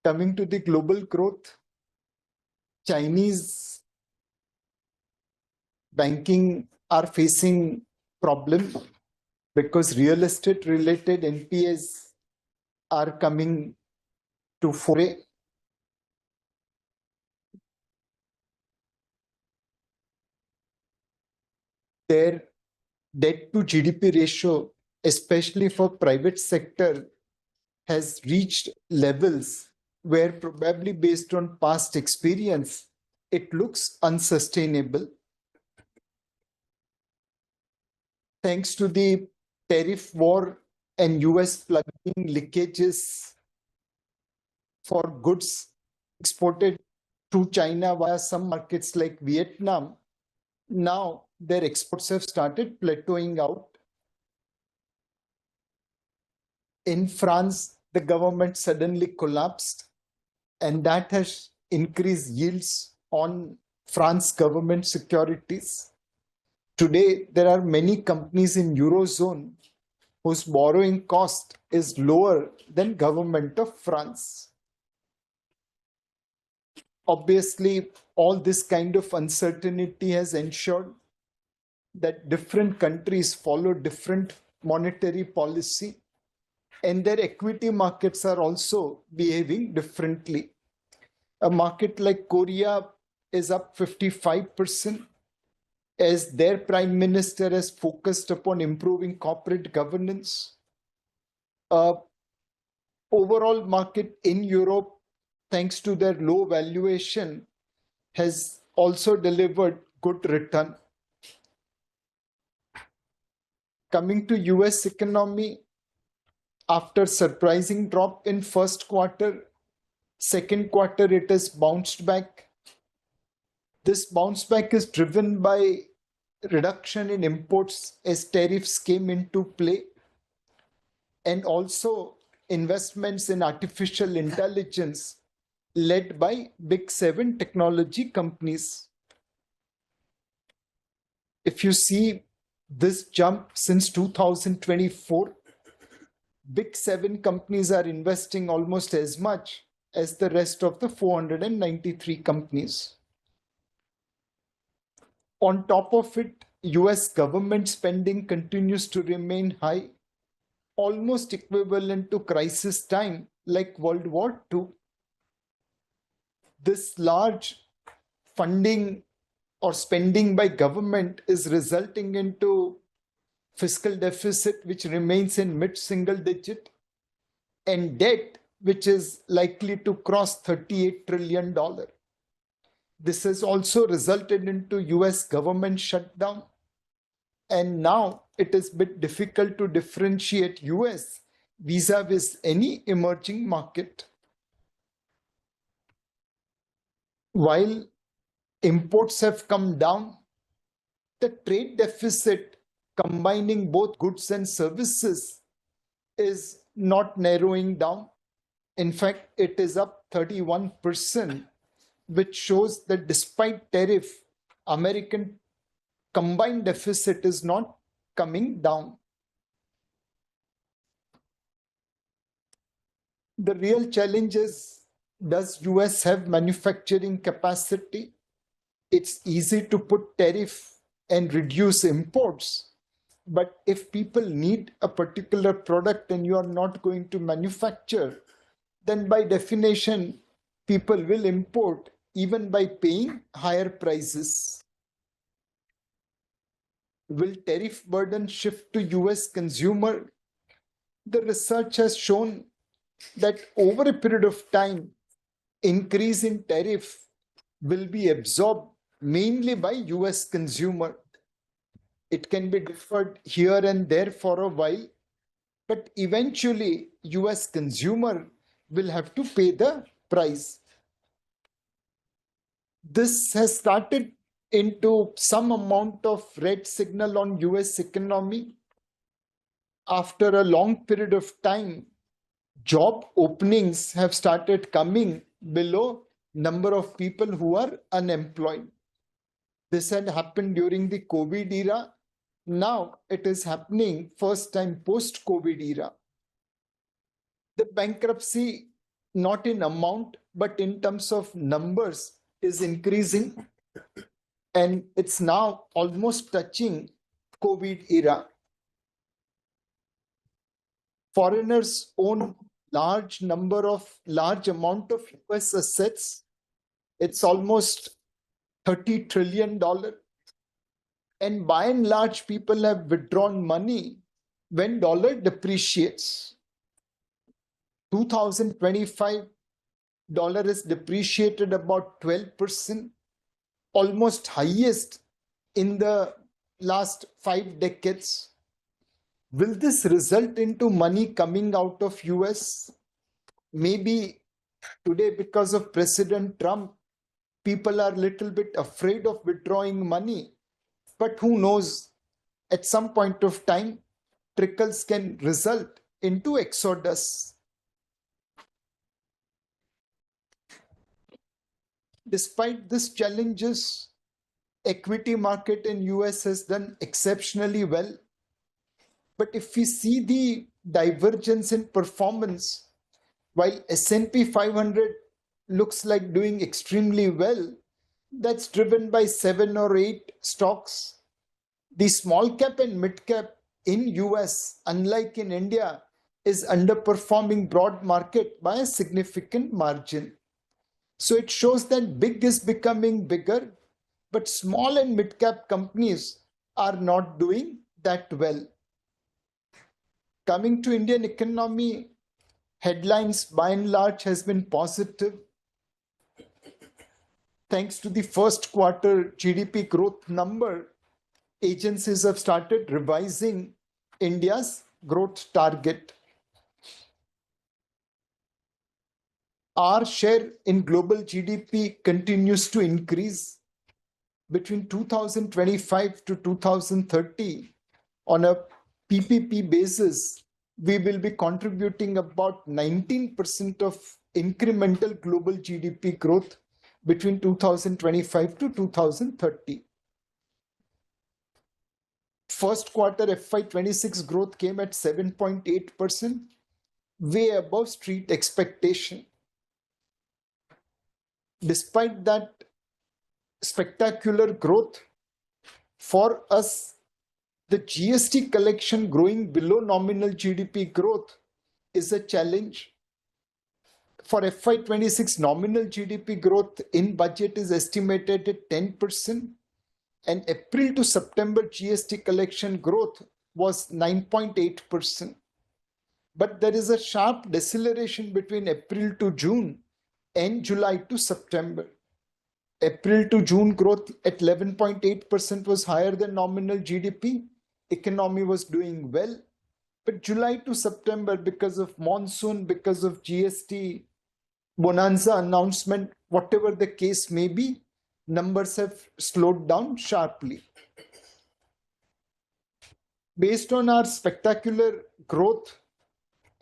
Coming to the global growth, Chinese banking are facing problem because real estate related NPAs are coming to foray. Their debt to GDP ratio, especially for private sector, has reached levels where probably based on past experience, it looks unsustainable. Thanks to the tariff war and US plugging leakages for goods exported to China via some markets like Vietnam, now their exports have started plateauing out. In France, the government suddenly collapsed, and that has increased yields on France government securities. Today, there are many companies in Eurozone whose borrowing cost is lower than government of France. Obviously, all this kind of uncertainty has ensured that different countries follow different monetary policy, and their equity markets are also behaving differently. A market like Korea is up 55% as their prime minister has focused upon improving corporate governance. Overall market in Europe, thanks to their low valuation, has also delivered good return. Coming to US economy, after surprising drop in first quarter, second quarter it has bounced back. This bounce back is driven by reduction in imports as tariffs came into play, and also investments in artificial intelligence led by big seven technology companies. If you see this jump since 2024, big seven companies are investing almost as much as the rest of the 493 companies. On top of it, US government spending continues to remain high, almost equivalent to crisis time like World War II. This large funding or spending by government is resulting into fiscal deficit which remains in mid-single digit and debt which is likely to cross $38 trillion. This has also resulted into US government shutdown, and now it is a bit difficult to differentiate US vis-a-vis any emerging market. While imports have come down, the trade deficit combining both goods and services is not narrowing down. In fact, it is up 31%, which shows that despite tariff, American combined deficit is not coming down. The real challenge is, does US have manufacturing capacity? It's easy to put tariff and reduce imports. But if people need a particular product and you are not going to manufacture, then by definition, people will import even by paying higher prices. Will tariff burden shift to US consumer? The research has shown that over a period of time, increase in tariff will be absorbed mainly by US consumer. It can be deferred here and there for a while, but eventually US consumer will have to pay the price. This has started into some amount of red signal on US economy. After a long period of time, job openings have started coming below number of people who are unemployed. This had happened during the COVID era. Now it is happening first time post-COVID era. The bankruptcy not in amount, but in terms of numbers, is increasing. And it's now almost touching COVID era. Foreigners own large amount of US assets. It's almost $30 trillion. And by and large, people have withdrawn money when dollar depreciates. 2025, dollar is depreciated about 12%, almost highest in the last 5 decades. Will this result into money coming out of US? Maybe today, because of President Trump, people are a little bit afraid of withdrawing money. But who knows, at some point of time, trickles can result into exodus. Despite these challenges, equity market in US has done exceptionally well. But if we see the divergence in performance, while S&P 500 looks like doing extremely well, that's driven by 7 or 8 stocks. The small cap and mid cap in US, unlike in India, is underperforming broad market by a significant margin. So it shows that big is becoming bigger, but small and mid cap companies are not doing that well. Coming to Indian economy, headlines by and large has been positive. Thanks to the first quarter GDP growth number, agencies have started revising India's growth target. Our share in global GDP continues to increase. Between 2025 to 2030, on a PPP basis, we will be contributing about 19% of incremental global GDP growth between 2025 to 2030. First quarter FY26 growth came at 7.8%, way above street expectation. Despite that spectacular growth, for us, the GST collection growing below nominal GDP growth is a challenge. For FY26, nominal GDP growth in budget is estimated at 10%, and April to September GST collection growth was 9.8%. But there is a sharp deceleration between April to June and July to September. April to June growth at 11.8% was higher than nominal GDP. Economy was doing well. But July to September, because of monsoon, because of GST bonanza announcement, whatever the case may be, numbers have slowed down sharply. Based on our spectacular growth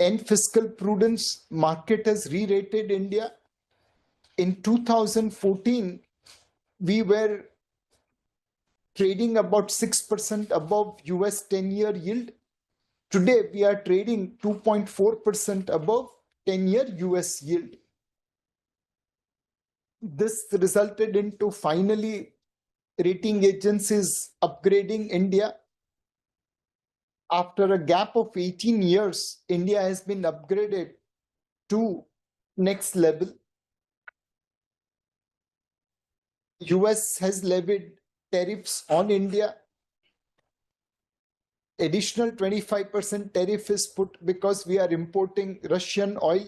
and fiscal prudence, market has re-rated India. In 2014, we were trading about 6% above US 10-year yield. Today, we are trading 2.4% above 10-year US yield. This resulted into finally rating agencies upgrading India. After a gap of 18 years, India has been upgraded to next level. US has levied tariffs on India. Additional 25% tariff is put because we are importing Russian oil.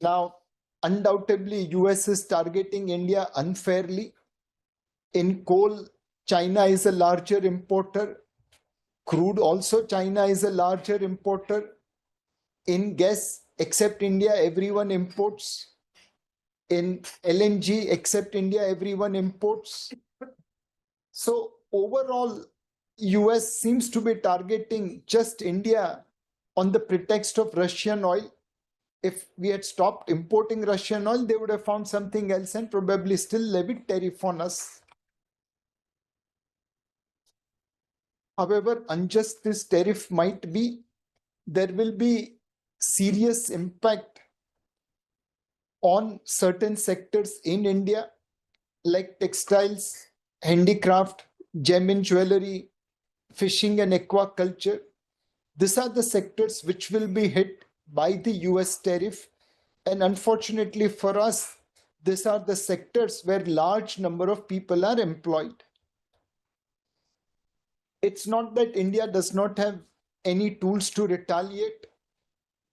Now, undoubtedly, US is targeting India unfairly. In coal, China is a larger importer. Crude also, China is a larger importer. In gas, except India, everyone imports. In LNG, except India, everyone imports. So overall, US seems to be targeting just India on the pretext of Russian oil. If we had stopped importing Russian oil, they would have found something else and probably still levied tariff on us. However unjust this tariff might be, there will be serious impact on certain sectors in India, like textiles, handicraft, gem and jewelry, fishing and aquaculture. These are the sectors which will be hit by the US tariff. And unfortunately for us, these are the sectors where large number of people are employed. It's not that India does not have any tools to retaliate.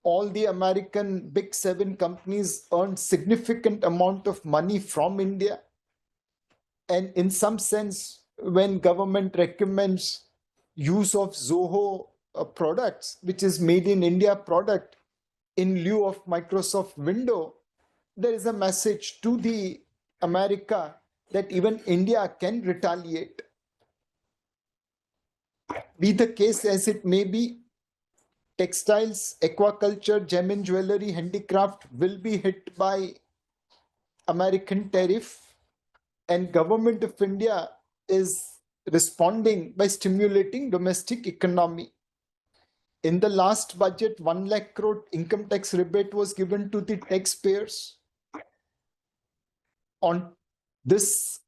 All the American big seven companies earn significant amount of money from India. And in some sense, when government recommends use of Zoho products, which is made in India product, in lieu of Microsoft Windows, there is a message to the America that even India can retaliate. Be the case as it may be, textiles, aquaculture, gem and jewelry, handicraft will be hit by American tariff, and government of India is responding by stimulating domestic economy. In the last budget, 1 lakh crore income tax rebate was given to the taxpayers. On this,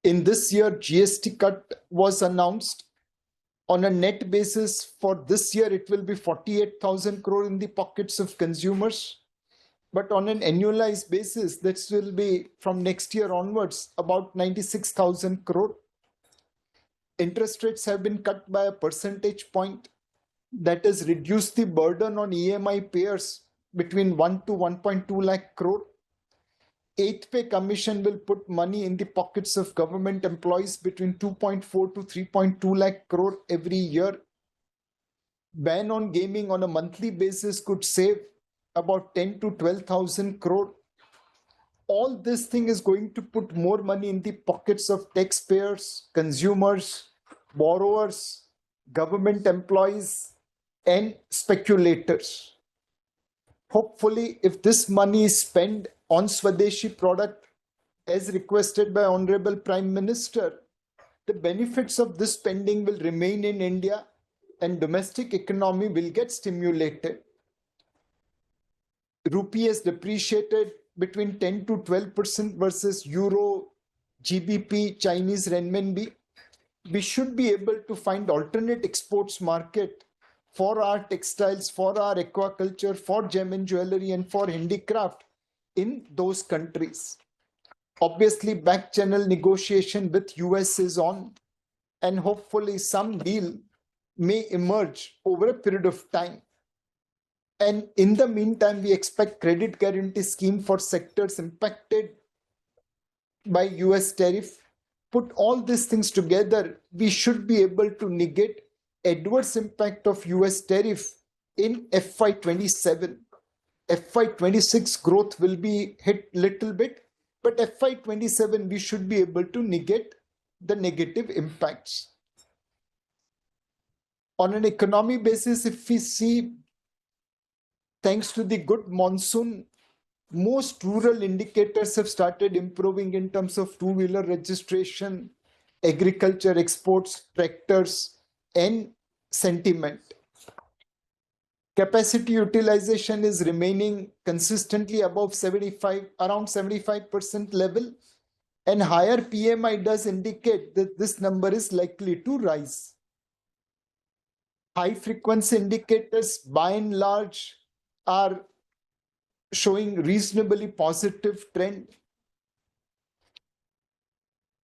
in this year, GST cut was announced. On a net basis for this year, it will be 48,000 crore in the pockets of consumers. But on an annualized basis, this will be from next year onwards, about 96,000 crore. Interest rates have been cut by a percentage point. That has reduced the burden on EMI payers between 1 to 1.2 lakh crore. Eighth pay commission will put money in the pockets of government employees between 2.4 to 3.2 lakh crore every year. Ban on gaming on a monthly basis could save about 10 to 12,000 crore. All this thing is going to put more money in the pockets of taxpayers, consumers, borrowers, government employees, and speculators. Hopefully, if this money is spent on Swadeshi product, as requested by Honorable Prime Minister, the benefits of this spending will remain in India and domestic economy will get stimulated. Rupee has depreciated between 10 to 12% versus Euro, GBP, Chinese renminbi. We should be able to find alternate exports market for our textiles, for our aquaculture, for gem and jewelry, and for handicraft in those countries. Obviously, back channel negotiation with US is on, and hopefully some deal may emerge over a period of time. And in the meantime, we expect credit guarantee scheme for sectors impacted by US tariff. Put all these things together, we should be able to negate adverse impact of US tariff in FY27. FY26 growth will be hit little bit, but FY27 we should be able to negate the negative impacts. On an economy basis, if we see, thanks to the good monsoon, most rural indicators have started improving in terms of two-wheeler registration, agriculture exports, tractors, and sentiment. Capacity utilization is remaining consistently above 75, around 75% level, and higher PMI does indicate that this number is likely to rise. High frequency indicators by and large are showing reasonably positive trend.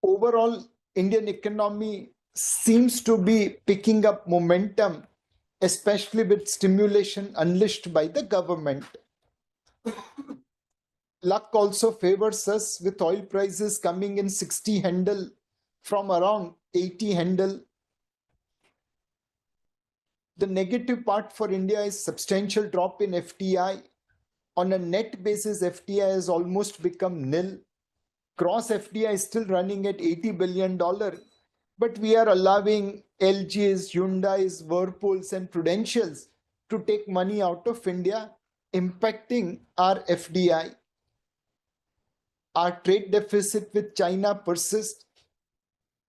Overall, Indian economy seems to be picking up momentum, especially with stimulation unleashed by the government. Luck also favors us with oil prices coming in 60 handle from around 80 handle. The negative part for India is substantial drop in FDI. On a net basis, FDI has almost become nil. Gross FDI is still running at $80 billion, but we are allowing LGs, Hyundais, Whirlpools, and Prudentials to take money out of India, impacting our FDI. Our trade deficit with China persists.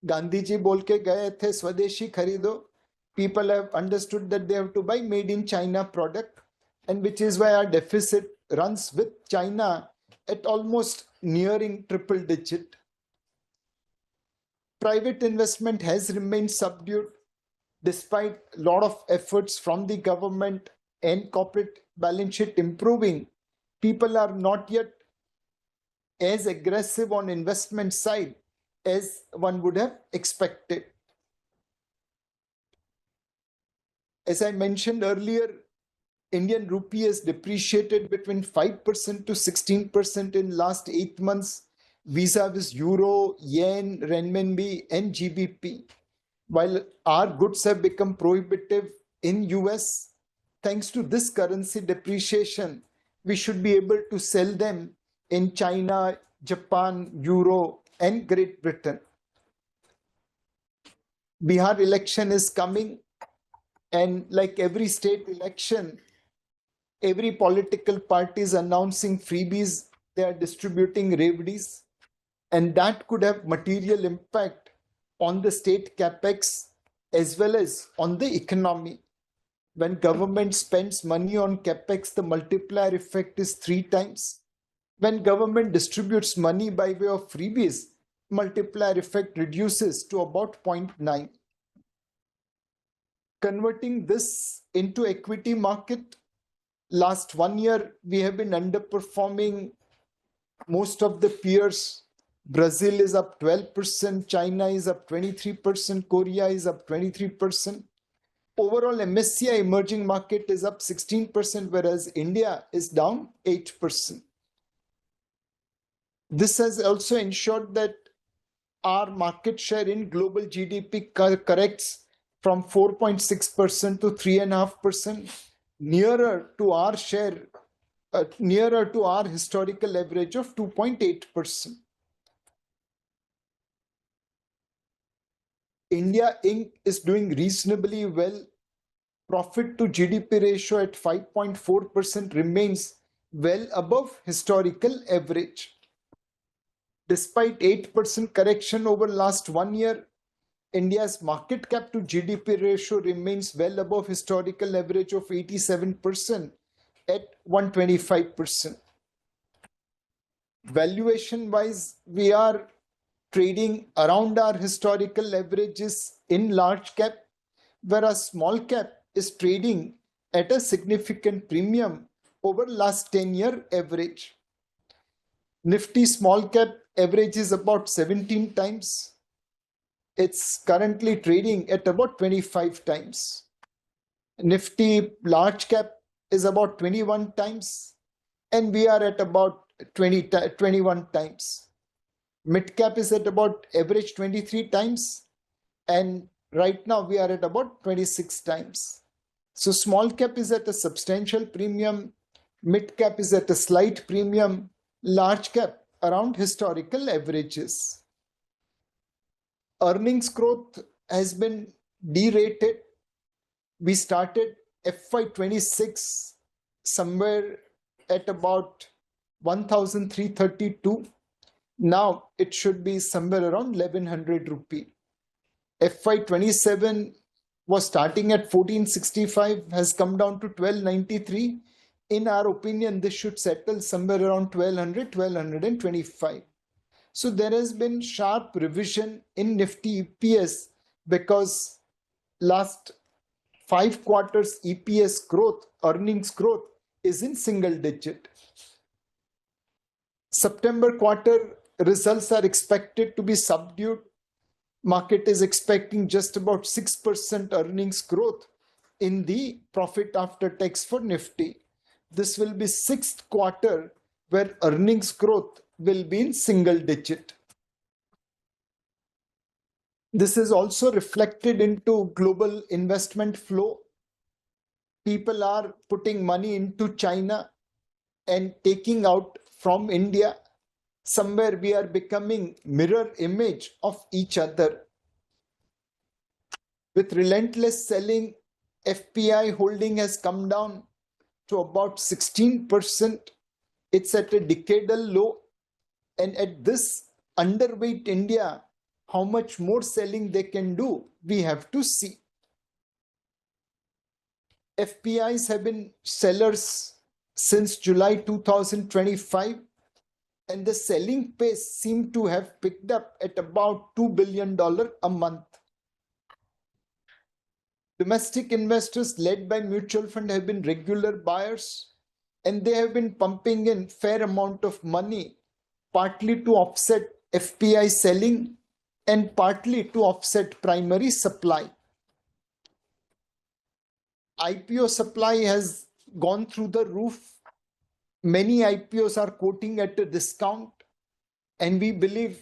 Gandhi ji bol ke gaye the Swadeshi kharido. People have understood that they have to buy made in China product, and which is why our deficit runs with China at almost nearing triple digit. Private investment has remained subdued despite a lot of efforts from the government and corporate balance sheet improving. People are not yet as aggressive on investment side as one would have expected. As I mentioned earlier, Indian rupee has depreciated between 5% to 16% in last 8 months vis-a-vis euro, yen, renminbi and GBP. While our goods have become prohibitive in US, thanks to this currency depreciation, we should be able to sell them in China, Japan, Euro and Great Britain. Bihar election is coming, and like every state election, every political party is announcing freebies, they are distributing revenues, and that could have material impact on the state capex as well as on the economy. When government spends money on capex, the multiplier effect is 3 times. When government distributes money by way of freebies, multiplier effect reduces to about 0.9. Converting this into equity market, last 1 year, we have been underperforming most of the peers. Brazil is up 12%, China is up 23%, Korea is up 23%. Overall, MSCI emerging market is up 16%, whereas India is down 8%. This has also ensured that our market share in global GDP corrects from 4.6% to 3.5%, nearer to our share, nearer to our historical average of 2.8%. India Inc. is doing reasonably well. Profit to GDP ratio at 5.4% remains well above historical average. Despite 8% correction over last 1 year, India's market cap to GDP ratio remains well above historical average of 87% at 125%. Valuation wise, we are trading around our historical averages in large cap, whereas small cap is trading at a significant premium over last 10-year average. Nifty small cap average is about 17 times. It's currently trading at about 25 times. Nifty large cap is about 21 times, and we are at about 21 times. Mid cap is at about average 23 times, and right now we are at about 26 times. So small cap is at a substantial premium, mid cap is at a slight premium, large cap around historical averages. Earnings growth has been derated. We started FY26 somewhere at about 1,332. Now it should be somewhere around 1100 rupee. FY27 was starting at 1465, has come down to 1293. In our opinion, this should settle somewhere around 1200, 1225. So there has been sharp revision in Nifty EPS because last 5 quarters EPS growth, earnings growth is in single digit. September quarter results are expected to be subdued. Market is expecting just about 6% earnings growth in the profit after tax for Nifty. This will be 6th quarter where earnings growth will be in single digit. This is also reflected into global investment flow. People are putting money into China and taking out from India. Somewhere we are becoming mirror image of each other. With relentless selling, FPI holding has come down to about 16%. It's at a decadal low. And at this underweight India, how much more selling they can do, we have to see. FPIs have been sellers since July 2025, and the selling pace seemed to have picked up at about $2 billion a month. Domestic investors led by mutual fund have been regular buyers, and they have been pumping in fair amount of money, partly to offset FPI selling and partly to offset primary supply. IPO supply has gone through the roof. Many IPOs are quoting at a discount, and we believe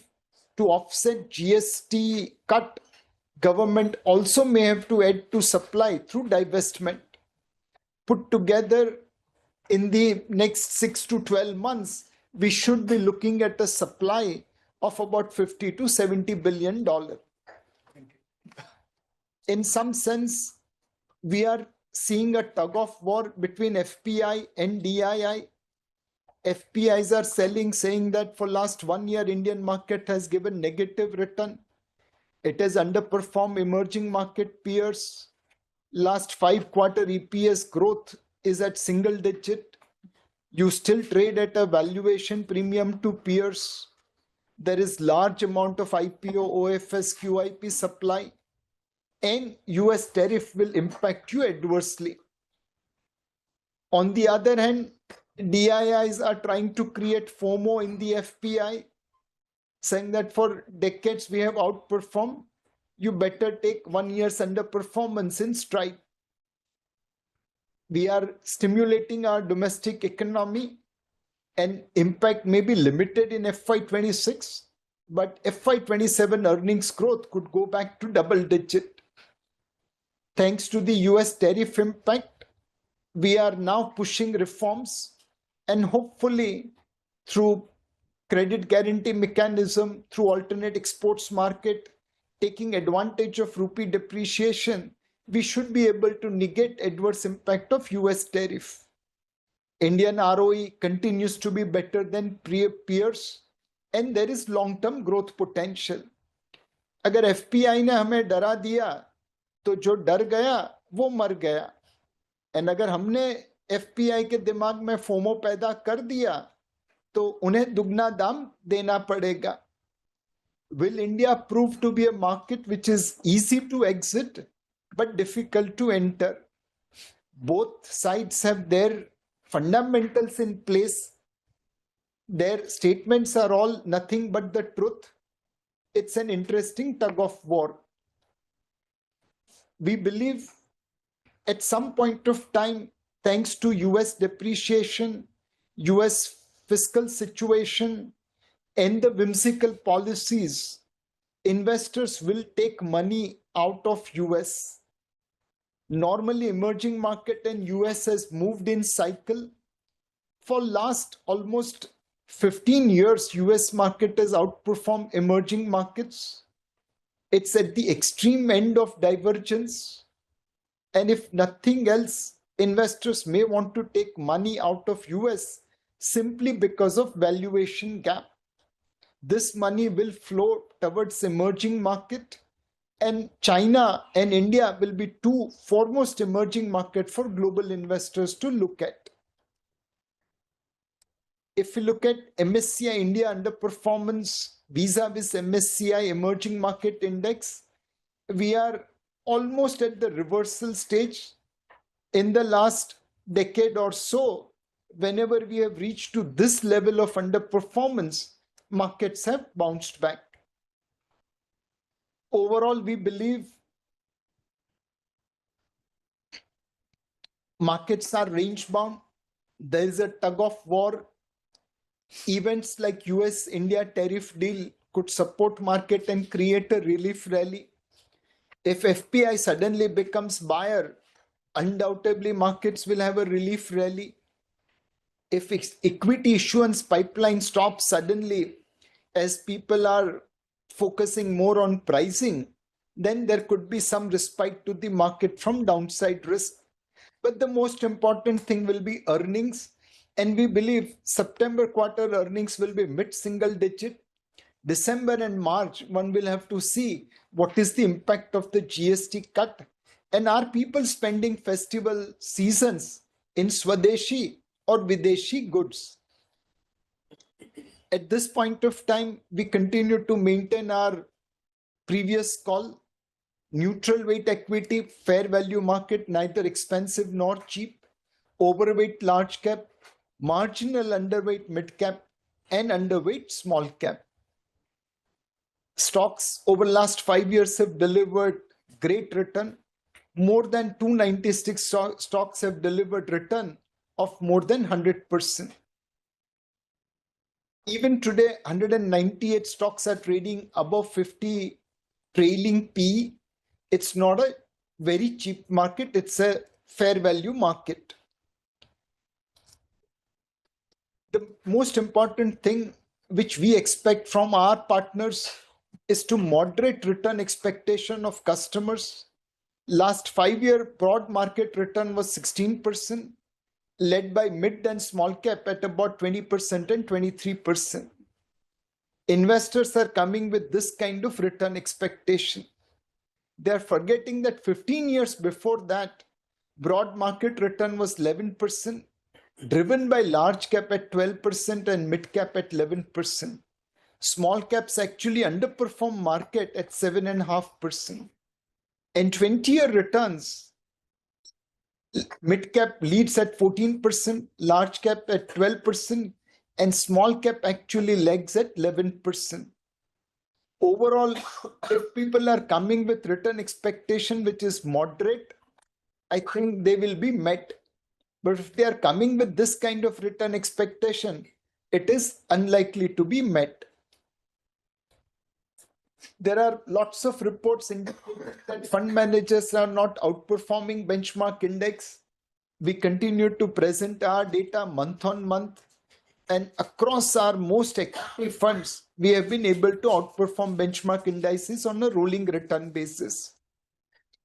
to offset GST cut, government also may have to add to supply through divestment. Put together, in the next 6 to 12 months, we should be looking at a supply of about $50 to $70 billion. In some sense, we are seeing a tug of war between FPI and DII. FPIs are selling, saying that for last 1 year, Indian market has given negative return. It has underperformed emerging market peers. Last 5-quarter EPS growth is at single digit. You still trade at a valuation premium to peers. There is large amount of IPO, OFS, QIP supply, and US tariff will impact you adversely. On the other hand, DIIs are trying to create FOMO in the FPI, saying that for decades we have outperformed. You better take 1 year's underperformance in stride. We are stimulating our domestic economy, and impact may be limited in FY26, but FY27 earnings growth could go back to double digit. Thanks to the US tariff impact, we are now pushing reforms, and hopefully through credit guarantee mechanism, through alternate exports market, taking advantage of rupee depreciation, we should be able to negate adverse impact of US tariff. Indian ROE continues to be better than peers, and there is long-term growth potential. अगर FPI ने हमें डरा दिया, तो जो डर गया वो मर गया, and अगर हमने FPI के दिमाग में FOMO पैदा कर दिया, तो उन्हें दुगना दाम देना पड़ेगा. Will India prove to be a market which is easy to exit but difficult to enter? Both sides have their fundamentals in place. Their statements are all nothing but the truth. It's an interesting tug of war. We believe at some point of time, thanks to US depreciation, US fiscal situation, and the whimsical policies, investors will take money out of US. Normally, emerging market and US has moved in cycle. For last almost 15 years, US market has outperformed emerging markets. It's at the extreme end of divergence. And if nothing else, investors may want to take money out of US simply because of valuation gap. This money will flow towards emerging market, and China and India will be two foremost emerging market for global investors to look at. If we look at MSCI India underperformance vis-a-vis MSCI emerging market index, we are almost at the reversal stage. In the last decade or so, whenever we have reached to this level of underperformance, markets have bounced back. Overall, we believe markets are range bound. There is a tug of war. Events like US-India tariff deal could support market and create a relief rally. If FPI suddenly becomes buyer, undoubtedly markets will have a relief rally. If equity issuance pipeline stops suddenly, as people are focusing more on pricing, then there could be some respite to the market from downside risk. But the most important thing will be earnings. And we believe September quarter earnings will be mid-single digit. December and March, one will have to see what is the impact of the GST cut And are people spending festival seasons in Swadeshi or Videshi goods? At this point of time, we continue to maintain our previous call. Neutral weight equity, fair value market, neither expensive nor cheap. Overweight large cap, marginal underweight mid cap, and underweight small cap. Stocks over last 5 years have delivered great return. More than 296 stocks have delivered return of more than 100%. Even today, 198 stocks are trading above 50 trailing P. It's not a very cheap market, it's a fair value market. The most important thing which we expect from our partners is to moderate return expectation of customers. Last 5-year broad market return was 16%, led by mid and small cap at about 20% and 23%. Investors are coming with this kind of return expectation. They're forgetting that 15 years before that, broad market return was 11%, driven by large cap at 12% and mid cap at 11%. Small caps actually underperform market at 7.5%. And 20-year returns, mid cap leads at 14%, large cap at 12%, and small cap actually lags at 11%. Overall, if people are coming with return expectation which is moderate, I think they will be met. But if they are coming with this kind of return expectation, it is unlikely to be met. There are lots of reports indicating that fund managers are not outperforming benchmark index. We continue to present our data month on month, and across our most active funds, we have been able to outperform benchmark indices on a rolling return basis.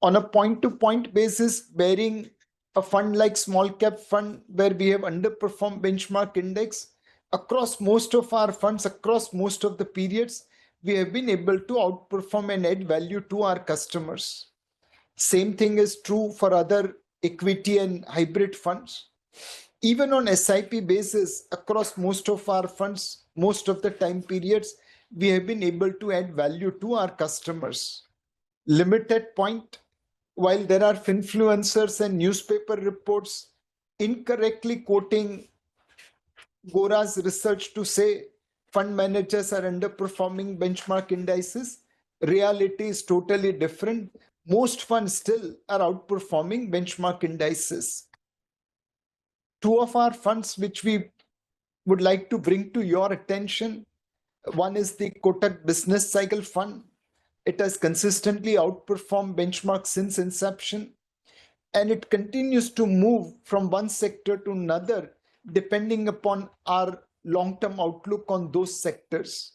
On a point-to-point basis, bearing a fund like small cap fund where we have underperformed benchmark index, across most of our funds, across most of the periods, we have been able to outperform and add value to our customers. Same thing is true for other equity and hybrid funds. Even on SIP basis, across most of our funds, most of the time periods, we have been able to add value to our customers. Limited point, while there are influencers and newspaper reports incorrectly quoting Gora's research to say fund managers are underperforming benchmark indices, reality is totally different. Most funds still are outperforming benchmark indices. Two of our funds which we would like to bring to your attention. One is the Kotak Business Cycle Fund. It has consistently outperformed benchmark since inception, and it continues to move from one sector to another depending upon our long-term outlook on those sectors.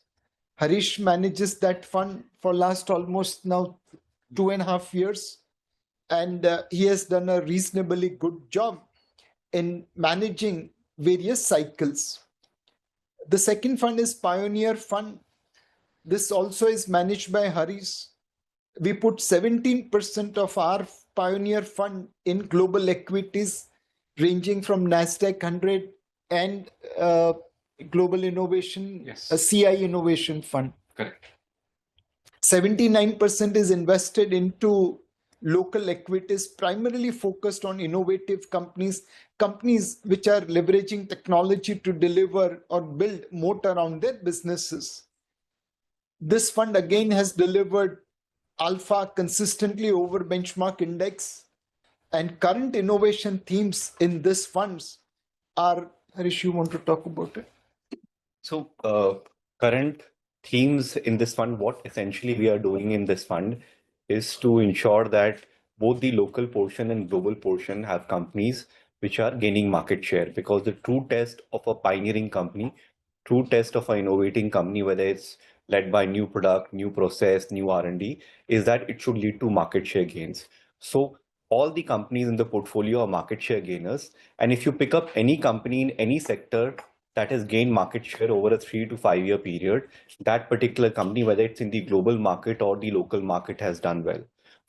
Harish manages that fund for last almost now 2.5 years, and he has done a reasonably good job in managing various cycles. The second fund is Pioneer Fund. This also is managed by Harish. We put 17% of our Pioneer Fund in global equities, ranging from NASDAQ 100 and Global Innovation, Yes. a CI Innovation Fund. Correct. 79% is invested into local equities, primarily focused on innovative companies, companies which are leveraging technology to deliver or build moat around their businesses. This fund again has delivered alpha consistently over benchmark index, and current innovation themes in this funds are, Harish, you want to talk about it? So current themes in this fund, what essentially we are doing in this fund is to ensure that both the local portion and global portion have companies which are gaining market share, because the true test of a pioneering company, true test of an innovating company, whether it's led by new product, new process, new R&D, is that it should lead to market share gains. So all the companies in the portfolio are market share gainers. And if you pick up any company in any sector that has gained market share over a 3 to 5 year period, that particular company, whether it's in the global market or the local market, has done well.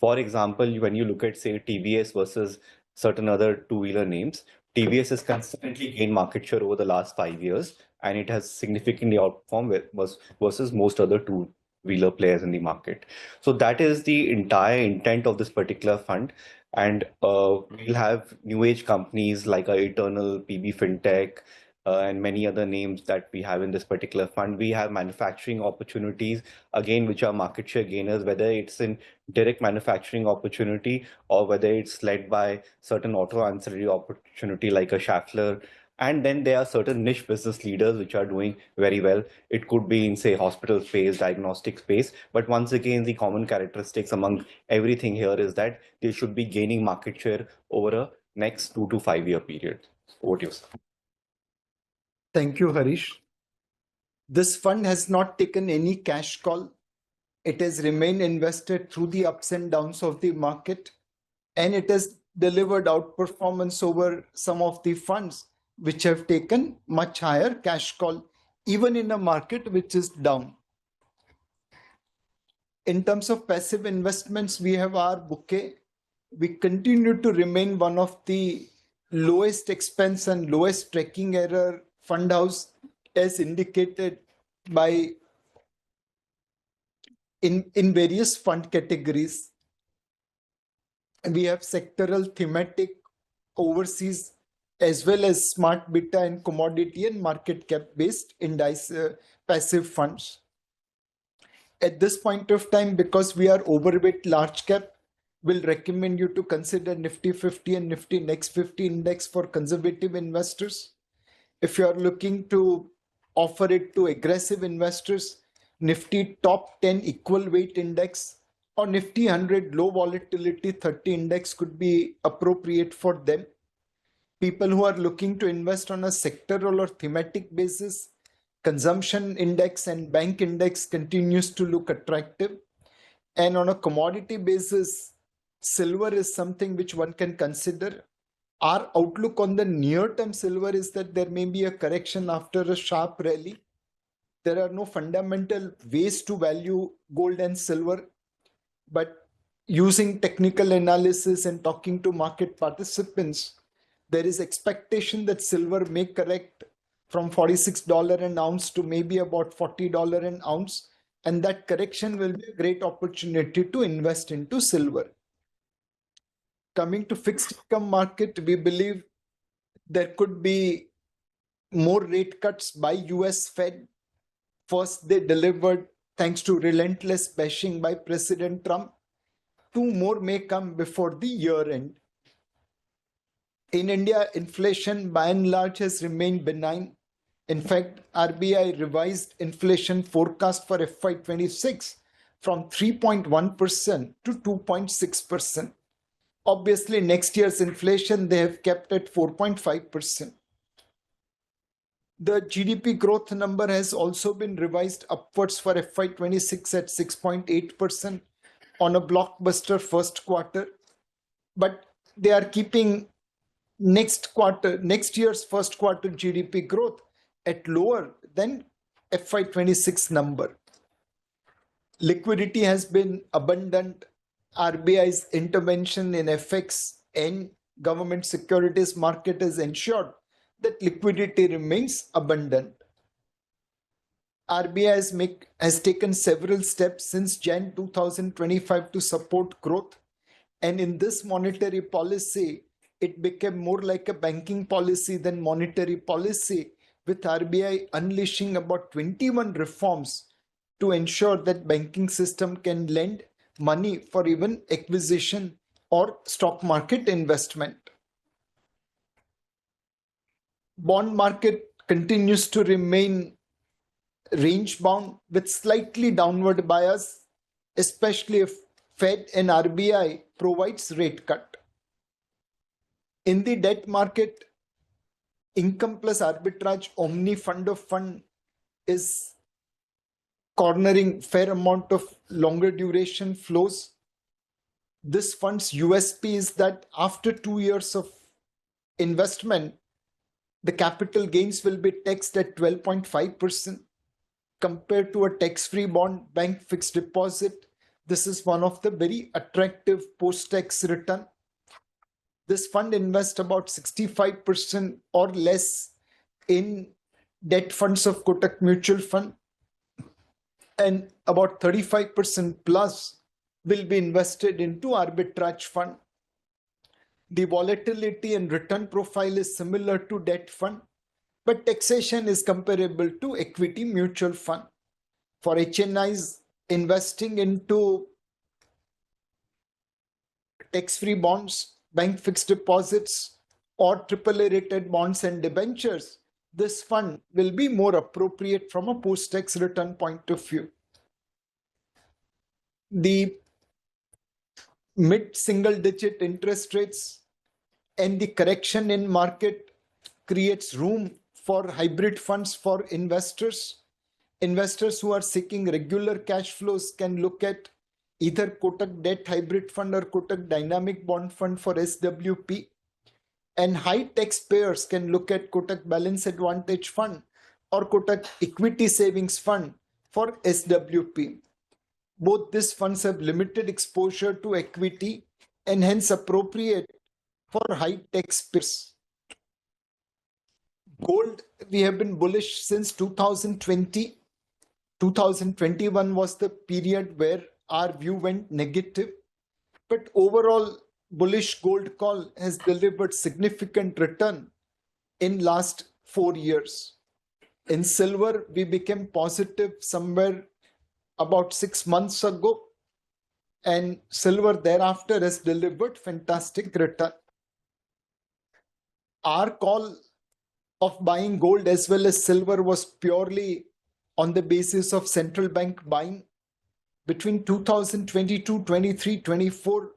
For example, when you look at, say, TVS versus certain other two-wheeler names, TVS has consistently gained market share over the last 5 years, and it has significantly outperformed versus most other two-wheeler players in the market. So that is the entire intent of this particular fund. And we'll have new age companies like Eternal, PB Fintech, and many other names that we have in this particular fund. We have manufacturing opportunities, again, which are market share gainers, whether it's in direct manufacturing opportunity or whether it's led by certain auto ancillary opportunity like a Schaeffler. And then there are certain niche business leaders which are doing very well. It could be in, say, hospital space, diagnostic space. But once again, the common characteristics among everything here is that they should be gaining market share over a next 2 to 5 year period. Over to you, sir. Thank you, Harish. This fund has not taken any cash call. It has remained invested through the ups and downs of the market, and it has delivered outperformance over some of the funds which have taken much higher cash call, even in a market which is down. In terms of passive investments, we have our bouquet. We continue to remain one of the lowest expense and lowest tracking error fund house, as indicated by in various fund categories. We have sectoral, thematic, overseas, as well as smart beta and commodity and market cap based indice passive funds. At this point of time, because we are overweight large cap, we'll recommend you to consider Nifty 50 and Nifty Next 50 index for conservative investors. If you are looking to offer it to aggressive investors, Nifty Top 10 Equal Weight Index or Nifty 100 Low Volatility 30 Index could be appropriate for them. People who are looking to invest on a sectoral or thematic basis, consumption index and bank index continues to look attractive. And on a commodity basis, silver is something which one can consider. Our outlook on the near-term silver is that there may be a correction after a sharp rally. There are no fundamental ways to value gold and silver, but using technical analysis and talking to market participants, there is expectation that silver may correct from $46 an ounce to maybe about $40 an ounce, and that correction will be a great opportunity to invest into silver. Coming to fixed income market, we believe there could be more rate cuts by US Fed. First, they delivered thanks to relentless bashing by President Trump. 2 more may come before the year end. In India, inflation by and large has remained benign. In fact, RBI revised inflation forecast for FY26 from 3.1% to 2.6%. Obviously, next year's inflation they have kept at 4.5%. The GDP growth number has also been revised upwards for FY26 at 6.8% on a blockbuster first quarter. But they are keeping next year's first quarter GDP growth at lower than FY26 number. Liquidity has been abundant. RBI's intervention in FX and government securities market has ensured that liquidity remains abundant. RBI has taken several steps since Jan 2025 to support growth. And in this monetary policy, it became more like a banking policy than monetary policy, with RBI unleashing about 21 reforms to ensure that banking system can lend money for even acquisition or stock market investment. Bond market continues to remain range bound with slightly downward bias, especially if Fed and RBI provides rate cut. In the debt market, income plus arbitrage omni fund of fund is cornering fair amount of longer duration flows. This fund's USP is that after 2 years of investment, the capital gains will be taxed at 12.5% compared to a tax-free bond bank fixed deposit. This is one of the very attractive post-tax return. This fund invests about 65% or less in debt funds of Kotak Mutual Fund, and about 35% plus will be invested into arbitrage fund. The volatility and return profile is similar to debt fund, but taxation is comparable to equity mutual fund. For HNIs, investing into tax-free bonds, bank fixed deposits, or AAA rated bonds and debentures, this fund will be more appropriate from a post-tax return point of view. The mid-single digit interest rates and the correction in market creates room for hybrid funds for investors. Investors who are seeking regular cash flows can look at either Kotak Debt Hybrid Fund or Kotak Dynamic Bond Fund for SWP. And high taxpayers can look at Kotak Balance Advantage Fund or Kotak Equity Savings Fund for SWP. Both these funds have limited exposure to equity and hence appropriate for high taxpayers. Gold, we have been bullish since 2020. 2021 was the period where our view went negative, but overall bullish gold call has delivered significant return in last 4 years. In silver, we became positive somewhere about 6 months ago, and silver thereafter has delivered fantastic return. Our call of buying gold as well as silver was purely on the basis of central bank buying. Between 2022, 23, 24,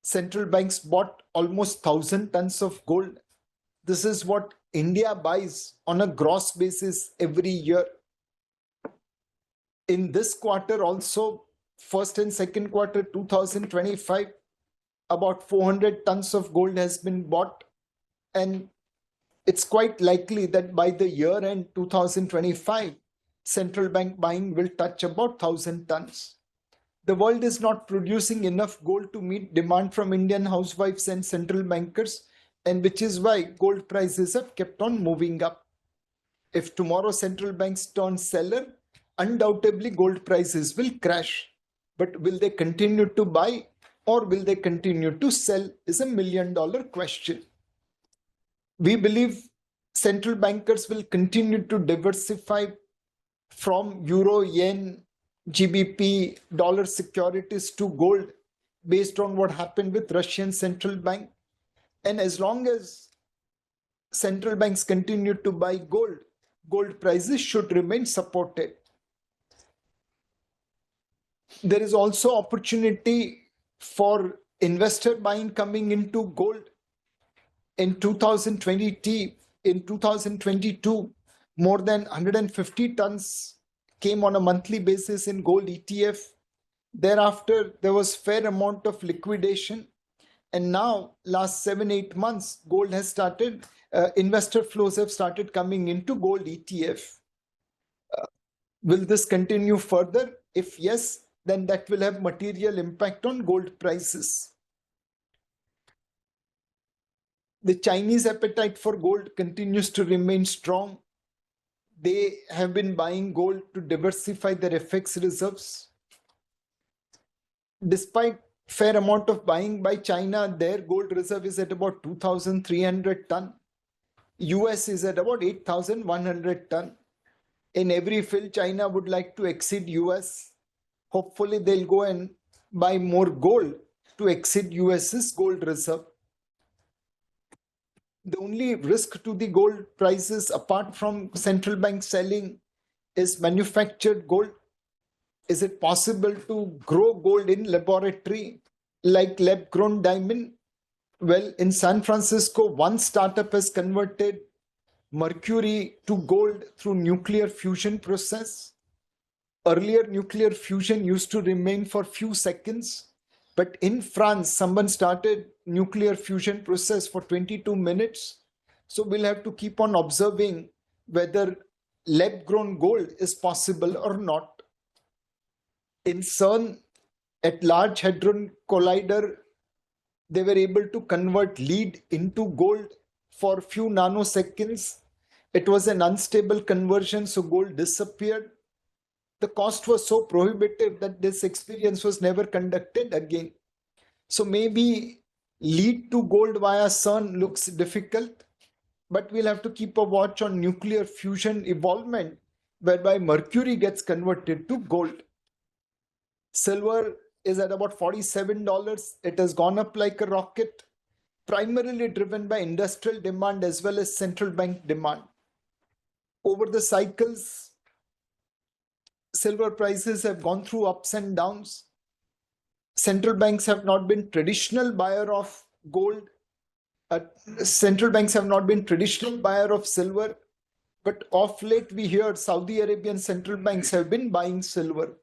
central banks bought almost 1,000 tons of gold. This is what India buys on a gross basis every year. In this quarter also, first and second quarter 2025, about 400 tons of gold has been bought, and it's quite likely that by the year end 2025, central bank buying will touch about 1,000 tons. The world is not producing enough gold to meet demand from Indian housewives and central bankers, and which is why gold prices have kept on moving up. If tomorrow central banks turn seller, undoubtedly gold prices will crash. But will they continue to buy or will they continue to sell is a $1 million question. We believe central bankers will continue to diversify from euro, yen, GBP, dollar securities to gold based on what happened with Russian central bank. And as long as central banks continue to buy gold, gold prices should remain supported. There is also opportunity for investor buying coming into gold. In 2022, more than 150 tons came on a monthly basis in gold ETF. Thereafter, there was fair amount of liquidation. And now, last 7-8 months, gold has started, investor flows have started coming into gold ETF. Will this continue further? If yes, then that will have material impact on gold prices. The Chinese appetite for gold continues to remain strong. They have been buying gold to diversify their FX reserves. Despite fair amount of buying by China, their gold reserve is at about 2,300 ton. US is at about 8,100 ton. In every fill, China would like to exceed US. Hopefully, they'll go and buy more gold to exceed US's gold reserve. The only risk to the gold prices, apart from central bank selling, is manufactured gold. Is it possible to grow gold in laboratory like lab-grown diamond? Well, in San Francisco, one startup has converted mercury to gold through nuclear fusion process. Earlier, nuclear fusion used to remain for few seconds. But in France, someone started nuclear fusion process for 22 minutes. So we'll have to keep on observing whether lab-grown gold is possible or not. In CERN, At Large Hadron Collider, they were able to convert lead into gold for few nanoseconds. It was an unstable conversion, so gold disappeared. The cost was so prohibitive that this experience was never conducted again. So maybe lead to gold via CERN looks difficult, but we'll have to keep a watch on nuclear fusion evolvement, whereby mercury gets converted to gold. Silver is at about $47. It has gone up like a rocket, primarily driven by industrial demand as well as central bank demand. Over the cycles, silver prices have gone through ups and downs. Central banks have not been traditional buyer of gold. Central banks have not been traditional buyer of silver. But of late, we hear Saudi Arabian central banks have been buying silver.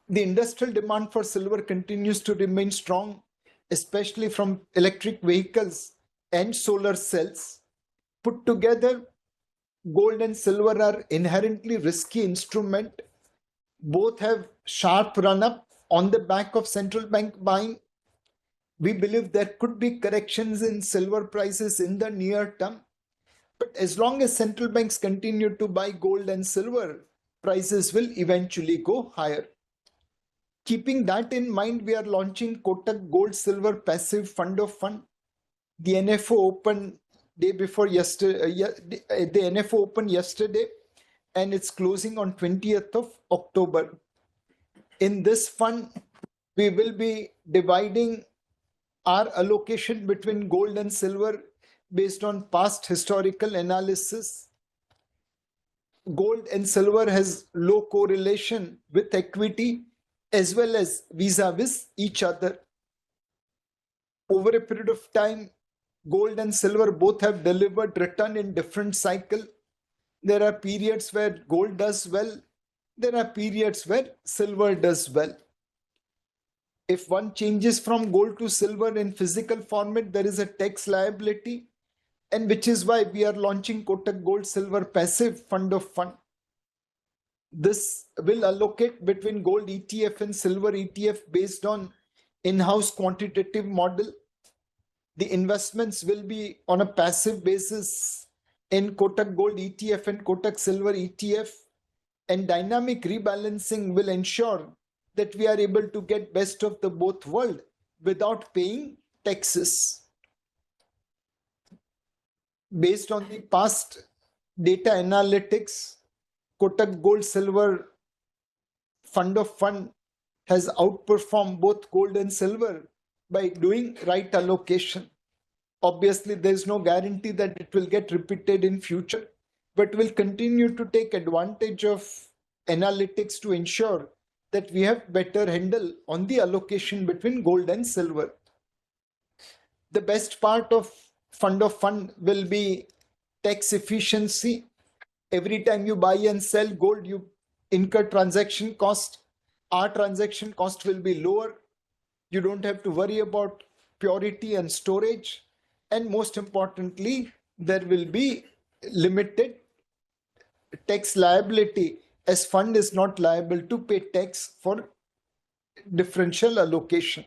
The industrial demand for silver continues to remain strong, especially from electric vehicles and solar cells. Put together, gold and silver are inherently risky instrument. Both have sharp run up on the back of central bank buying. We believe there could be corrections in silver prices in the near term. But as long as central banks continue to buy gold and silver, prices will eventually go higher. Keeping that in mind, we are launching Kotak Gold Silver Passive Fund of Fund. The NFO opened day before yesterday. The NFO opened yesterday, and it's closing on 20th of October. In this fund, we will be dividing our allocation between gold and silver based on past historical analysis. Gold and silver has low correlation with equity as well as vis-a-vis each other. Over a period of time, gold and silver both have delivered return in different cycle. There are periods where gold does well. There are periods where silver does well. If one changes from gold to silver in physical format, there is a tax liability, and which is why we are launching Kotak Gold Silver Passive Fund of Fund. This will allocate between gold ETF and silver ETF based on in-house quantitative model. The investments will be on a passive basis in Kotak Gold ETF and Kotak Silver ETF, and dynamic rebalancing will ensure that we are able to get best of the both world without paying taxes. Based on the past data analytics, Kotak Gold Silver Fund of Fund has outperformed both gold and silver by doing right allocation. Obviously, there is no guarantee that it will get repeated in future, but we'll continue to take advantage of analytics to ensure that we have better handle on the allocation between gold and silver. The best part of fund of fund will be tax efficiency. Every time you buy and sell gold, you incur transaction cost. Our transaction cost will be lower. You don't have to worry about purity and storage. And most importantly, there will be limited tax liability, as fund is not liable to pay tax for differential allocation.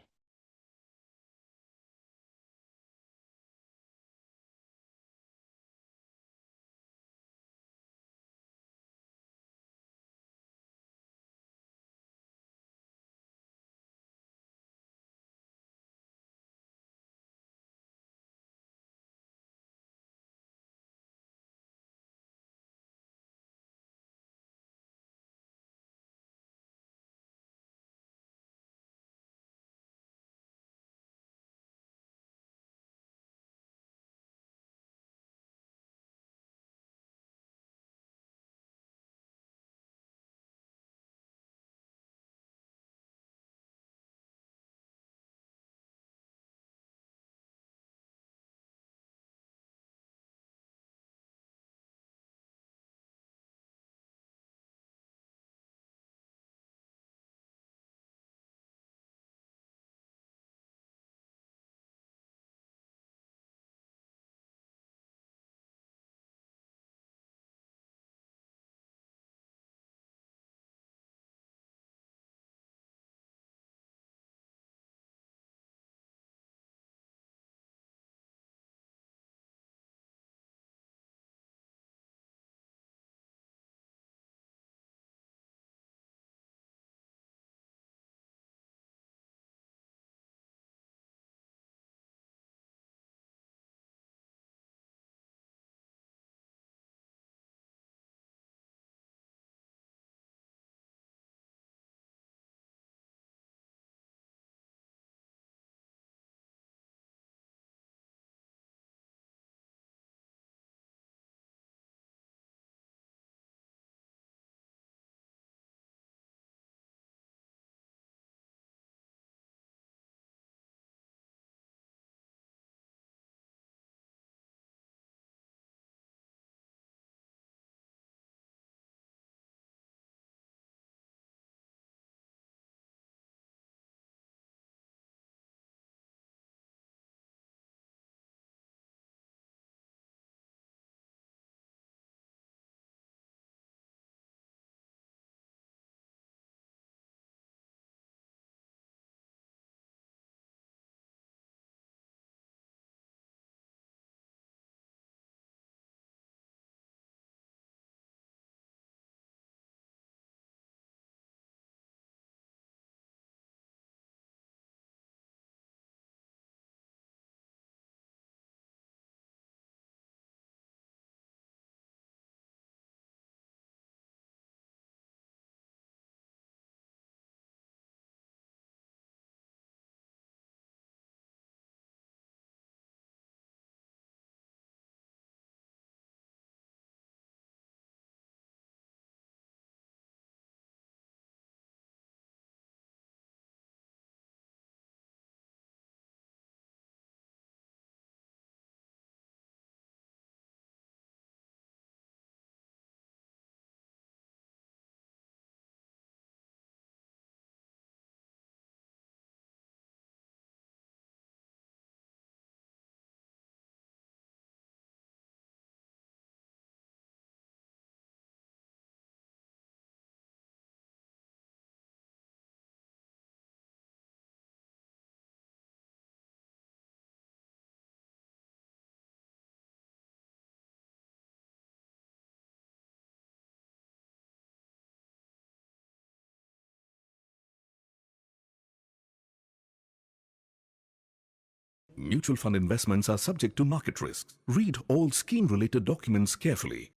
Mutual fund investments are subject to market risks. Read all scheme-related documents carefully.